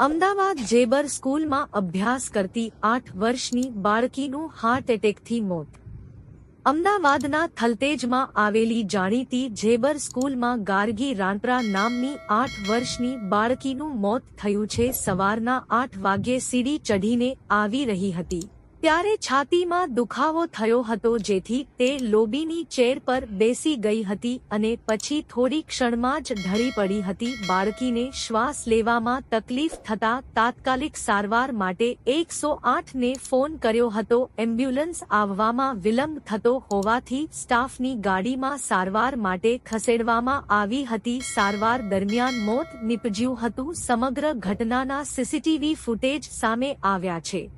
અમદાવાદ જેબર સ્કૂલમાં અભ્યાસ કરતી 8 વર્ષની બાળકીનું હાર્ટ એટેકથી મોત। અમદાવાદના થલતેજમાં આવેલી જાણીતી જેબર સ્કૂલમાં ગાર્ગી રાંતરા નામની 8 વર્ષની બાળકીનું મોત થયું છે। સવારના 8 વાગ્યે સીડી ચઢીને આવી રહી હતી ત્યારે છાતીમાં દુખાવો થયો હતો, જેથી તે લોબીની ચેર પર બેસી ગઈ હતી અને પછી થોડી ક્ષણમાં જ ઢળી પડી હતી। બાળકીને શ્વાસ લેવામાં તકલીફ થતાં તાત્કાલિક સારવાર માટે 108 ને ફોન કર્યો હતો। એમ્બ્યુલન્સ આવવામાં વિલંબ થતો હોવાથી સ્ટાફની ગાડીમાં સારવાર માટે ખસેડવામાં આવી હતી। સારવાર દરમિયાન મોત નીપજ્યું હતું। સમગ્ર ઘટનાના સીસીટીવી ફૂટેજ સામે આવ્યા છે।